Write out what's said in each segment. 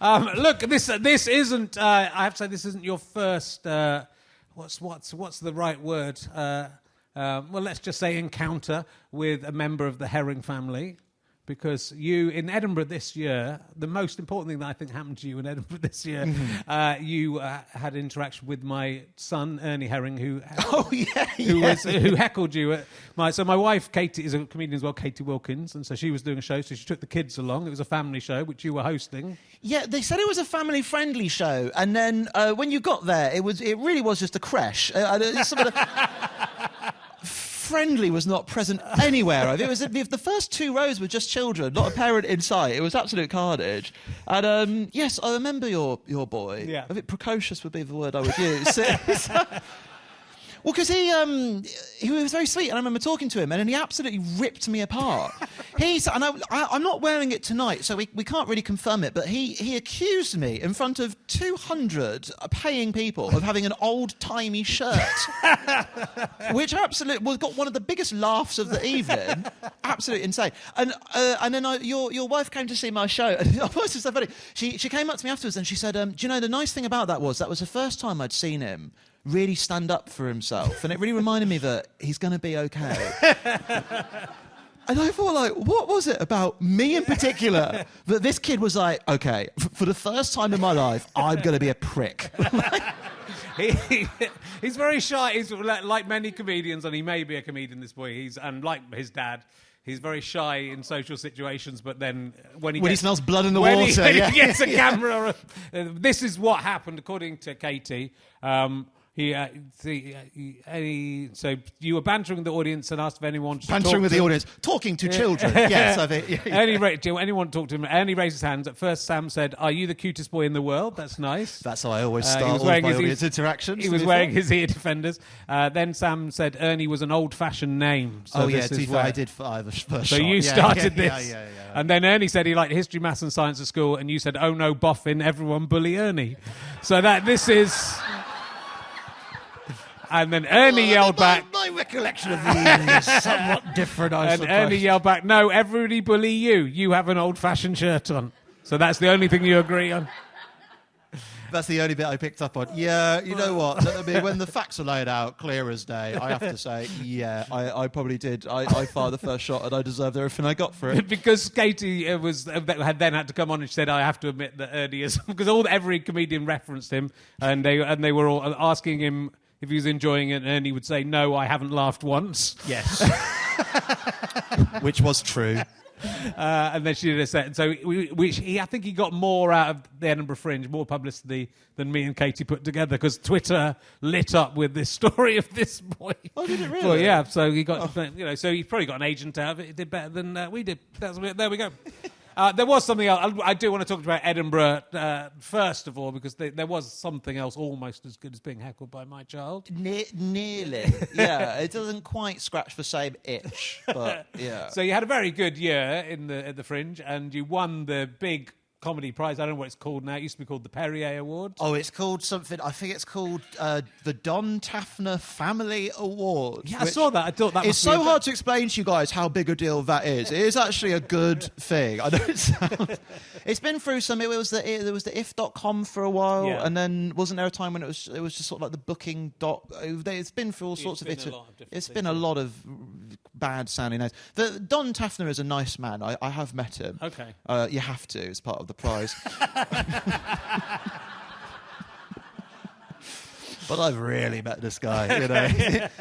Look, this isn't. I have to say, this isn't your first. What's the right word? Well, let's just say encounter with a member of the Herring family, because you in Edinburgh this year, the most important thing that I think happened to you in Edinburgh this year, you had interaction with my son Ernie Herring, who heckled you. So my wife Katie is a comedian as well, Katie Wilkins, and so she was doing a show. So she took the kids along. It was a family show which you were hosting. Yeah, they said it was a family-friendly show, and then when you got there, it really was just a creche. Friendly was not present anywhere. It was the first two rows were just children, not a parent in sight. It was absolute carnage. And yes, I remember your boy. Yeah. A bit precocious would be the word I would use. Well, because he was very sweet, and I remember talking to him, and then he absolutely ripped me apart. I'm not wearing it tonight, so we can't really confirm it, but he accused me in front of 200 paying people of having an old-timey shirt, which absolutely got one of the biggest laughs of the evening. Absolutely insane. And then your wife came to see my show, and it was so funny. She came up to me afterwards, and she said, do you know, the nice thing about that was the first time I'd seen him really stand up for himself, and it really reminded me that he's going to be okay. And I thought, like, what was it about me in particular that this kid was like, okay, for the first time in my life, I'm going to be a prick. He's very shy. He's like many comedians, and he may be a comedian, this boy. And like his dad, he's very shy in social situations, but then when he smells blood in the water, he gets a camera. This is what happened, according to Katie. So you were bantering the audience and asked if anyone wanted to talk with the audience, talking to children. Yes, I think. Anyone talk to him? Ernie raised his hands. At first, Sam said, "Are you the cutest boy in the world?" That's nice. That's how I always start all my audience interactions. He was wearing his ear defenders. Then Sam said Ernie was an old-fashioned name. So I did the first So shot. you started this. Yeah. And then Ernie said he liked history, maths and science at school, and you said, "Oh no, boffin, everyone bully Ernie." So this is... And then Ernie yelled back... My recollection of these is somewhat different, I suppose. And Ernie yelled back, "No, everybody bully you. You have an old-fashioned shirt on." So that's the only thing you agree on. That's the only bit I picked up on. Yeah, you know what? I mean, when the facts are laid out clear as day, I have to say, yeah, I probably did. I fired the first shot, and I deserved everything I got for it. Because Katie had to come on and she said, "I have to admit that Ernie is..." Because every comedian referenced him, and they were all asking him if he was enjoying it, and Ernie would say, "No, I haven't laughed once." Yes. Which was true. And then she did a set. So I think he got more out of the Edinburgh Fringe, more publicity than me and Katie put together, because Twitter lit up with this story of this boy. Oh, did it really? Well, yeah. So he got, so he probably got an agent out of it. He did better than we did. There we go. There was something else. I do want to talk about Edinburgh first of all, because there was something else almost as good as being heckled by my child. Nearly. Yeah, it doesn't quite scratch the same itch, but yeah. So you had a very good year at the Fringe, and you won the big comedy prize. I don't know what it's called now. It used to be called the Perrier Award. Oh, it's called something. I think it's called the Don Taffner Family Award. Yeah, I saw that. I thought that it's so hard to explain to you guys how big a deal that is. It is actually a good thing. I know it sounds... It's been through some. There was the if.com for a while, yeah. And then wasn't there a time when it was just sort of like the booking dot. It's been through all sorts of it. It's been a lot of bad sounding names. The Don Taffner is a nice man. I have met him. Okay. You have to. It's part of the prize. But I've really met this guy, you know.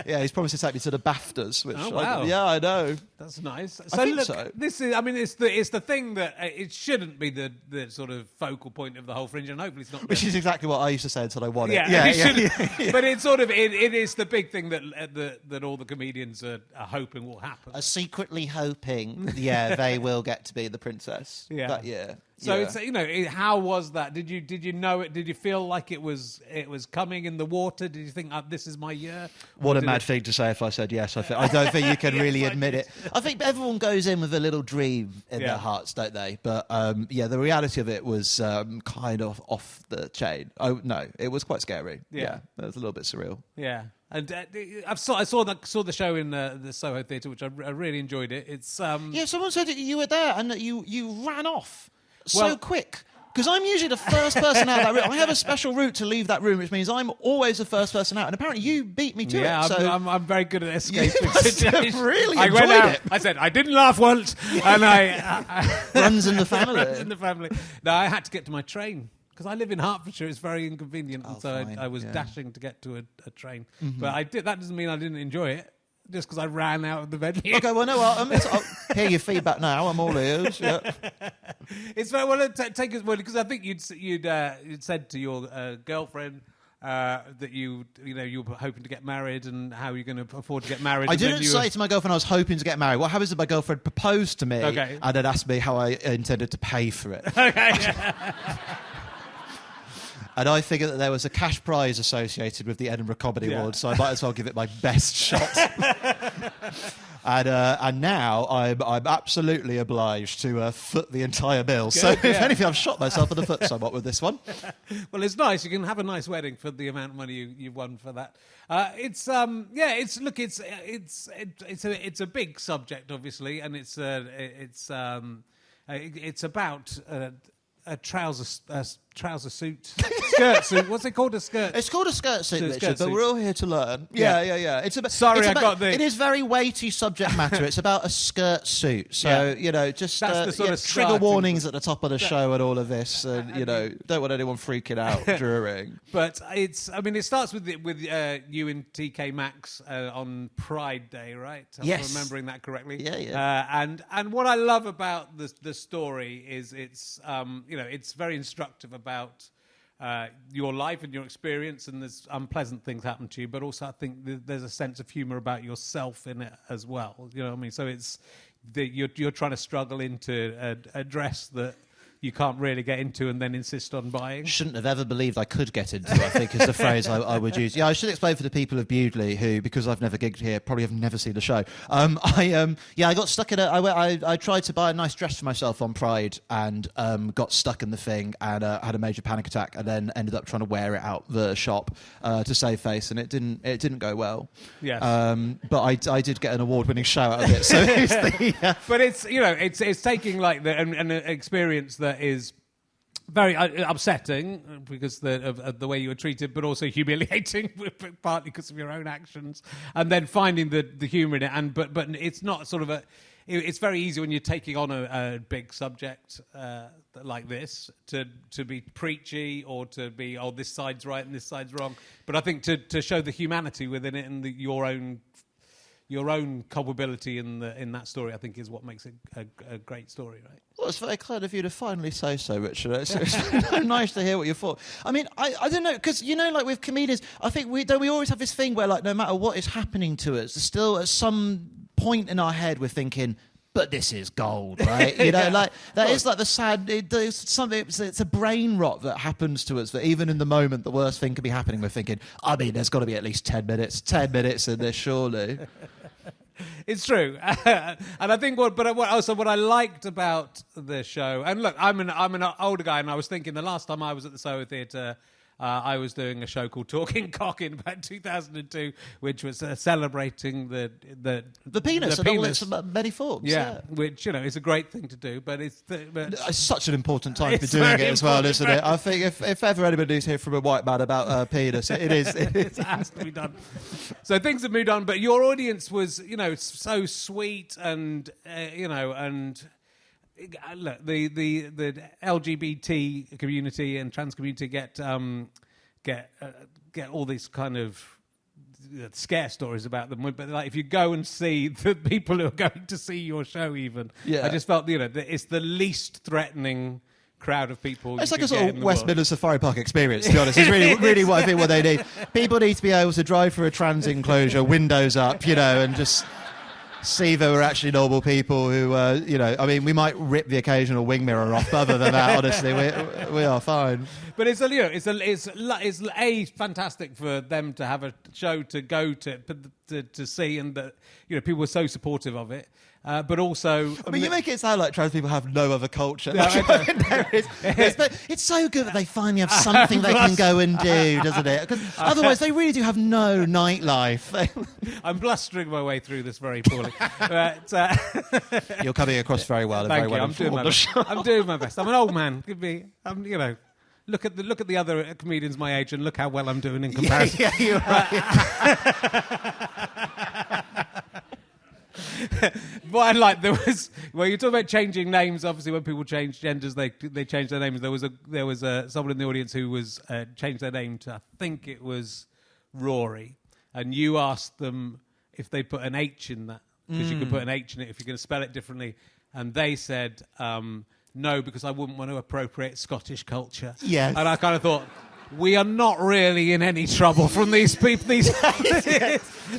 Yeah, he's promised to take me to the BAFTAs. Which wow. I know. That's nice. I think so. This is, I mean, it's the thing that it shouldn't be the sort of focal point of the whole Fringe, and hopefully it's not. Which is exactly what I used to say until I won it. Yeah. But it's sort of it is the big thing that all the comedians are hoping will happen. Are secretly hoping, they will get to be the princess that year. So it's how was that? Did you know it? Did you feel like it was coming in the water? Did you think this is my year? What a mad thing to say if I said yes. I don't think you can really admit it. I think everyone goes in with a little dream in their hearts, don't they? But the reality of it was kind of off the chain. Oh no, it was quite scary. Yeah, it was a little bit surreal. Yeah. And I saw the show in the Soho Theatre, which I really enjoyed it. It's someone said that you were there and that you ran off so quick. Because I'm usually the first person out of that room. I have a special route to leave that room, which means I'm always the first person out. And apparently you beat me to it. Yeah, So I'm very good at escaping you must have situations. really I enjoyed went out, it. I said, I didn't laugh once, and I runs in the family. runs in the family. No, I had to get to my train. Because I live in Hertfordshire, it's very inconvenient, and so fine, I was yeah. dashing to get to a train. But I did. That doesn't mean I didn't enjoy it, just because I ran out of the venue. Okay, well, no, I'll hear your feedback now. I'm all ears. Yeah. It's very well. Take us because I think you'd said to your girlfriend that you were hoping to get married and how you're going to afford to get married. I didn't say to my girlfriend I was hoping to get married. What happens is my girlfriend proposed to me and then asked me how I intended to pay for it. Okay. And I figured that there was a cash prize associated with the Edinburgh Comedy Awards, so I might as well give it my best shot. And now I'm absolutely obliged to foot the entire bill. Good, so if anything, I've shot myself in the foot somewhat with this one. Well, it's nice. You can have a nice wedding for the amount of money you've won for that. It's a big subject, obviously, and it's about a trouser suit, skirt suit. What's it called? A skirt. It's called a skirt suit, Richard, skirt but suit. we're all here to learn. Yeah. It's about. Sorry, I got the. It is very weighty subject matter. It's about a skirt suit, so just that's the sort of trigger warnings at the top of the show and all of this, and don't want anyone freaking out during. But it starts with you and TK Maxx on Pride Day, right? Yes, I'm remembering that correctly. Yeah. And what I love about the story is it's very instructive about your life and your experience, and there's unpleasant things happen to you, but also I think there's a sense of humour about yourself in it as well. You know what I mean? So it's you're trying to struggle into a dress that you can't really get into and then insist on buying. Shouldn't have ever believed I could get into, I think, is the phrase I would use. Yeah, I should explain for the people of Bewdley who, because I've never gigged here, probably have never seen the show. I got stuck in I tried to buy a nice dress for myself on Pride and got stuck in the thing and had a major panic attack and then ended up trying to wear it out the shop to save face, and it didn't go well. Yes. But I did get an award-winning show out of it. So But it's taking like an experience that is very upsetting because of the way you were treated, but also humiliating, partly because of your own actions, and then finding the humour in it. But it's not sort of it's very easy when you're taking on a big subject like this to be preachy or to be this side's right and this side's wrong. But I think to show the humanity within it and your own culpability in that story, I think, is what makes it a great story, right? Well, it's very kind of you to finally say so, Richard. It's nice to hear what you thought. I mean, I don't know, because, like with comedians, I think we always have this thing where, like, no matter what is happening to us, still at some point in our head we're thinking, but this is gold, right? Like that is like the sad. It's a brain rot that happens to us. That even in the moment, the worst thing could be happening. We're thinking, there's got to be at least 10 minutes in this, surely. It's true, and I think what I liked about the show, and look, I'm an older guy, and I was thinking the last time I was at the Soho Theatre, I was doing a show called Talking Cock in about 2002, which was celebrating the penis in all its many forms. Yeah, which is a great thing to do, but it's such an important time to be doing it as well, isn't it? I think if ever anybody's here from a white man about penis, it is. It has to be done. So things have moved on, but your audience was so sweet and and. Look, the LGBT community and trans community get all these kind of scare stories about them. But like, if you go and see the people who are going to see your show, I just felt that it's the least threatening crowd of people. It's like a sort of West Midlands Safari Park experience, to be honest. It's really what I think what they need. People need to be able to drive through a trans enclosure, windows up, and just see there were actually normal people who, we might rip the occasional wing mirror off, but other than that, honestly, we are fine. But it's fantastic for them to have a show to go to see, and that people were so supportive of it. but also... I mean, you make it sound like trans people have no other culture. No, There is. Yes, but it's so good that they finally have something they can go and do, doesn't it? Because otherwise, they really do have no nightlife. I'm blustering my way through this very poorly. But, You're coming across very well. thank and you. very well I'm doing my informed. best. I'm doing my best. I'm an old man. Give me, you know, look at the other comedians my age and look how well I'm doing in comparison. Yeah, you're right. What I like, there was, well, you're talking about changing names. Obviously, when people change genders, they change their names. There was someone in the audience who was changed their name to, I think it was Rory, and you asked them if they put an H in that, because you could put an H in it if you're going to spell it differently, and they said no, because I wouldn't want to appropriate Scottish culture. Yes. And I kind of thought, we are not really in any trouble from these people.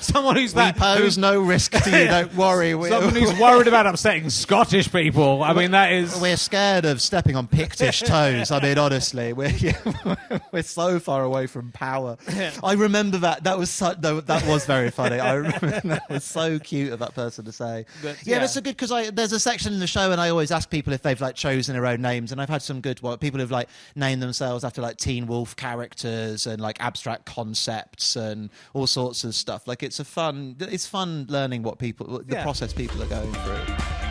Someone who's We pose no risk to you, don't worry. Someone who's worried about upsetting Scottish people. I mean, that is... We're scared of stepping on Pictish toes. I mean, honestly, we're so far away from power. I remember that. That was very funny. I remember that was so cute of that person to say. But, yeah, that's so good, because there's a section in the show, and I always ask people if they've like chosen their own names, and I've had some good people who've like named themselves after like Teen Wolf characters and like abstract concepts and all sorts of stuff. Like it's fun learning what the process people are going through.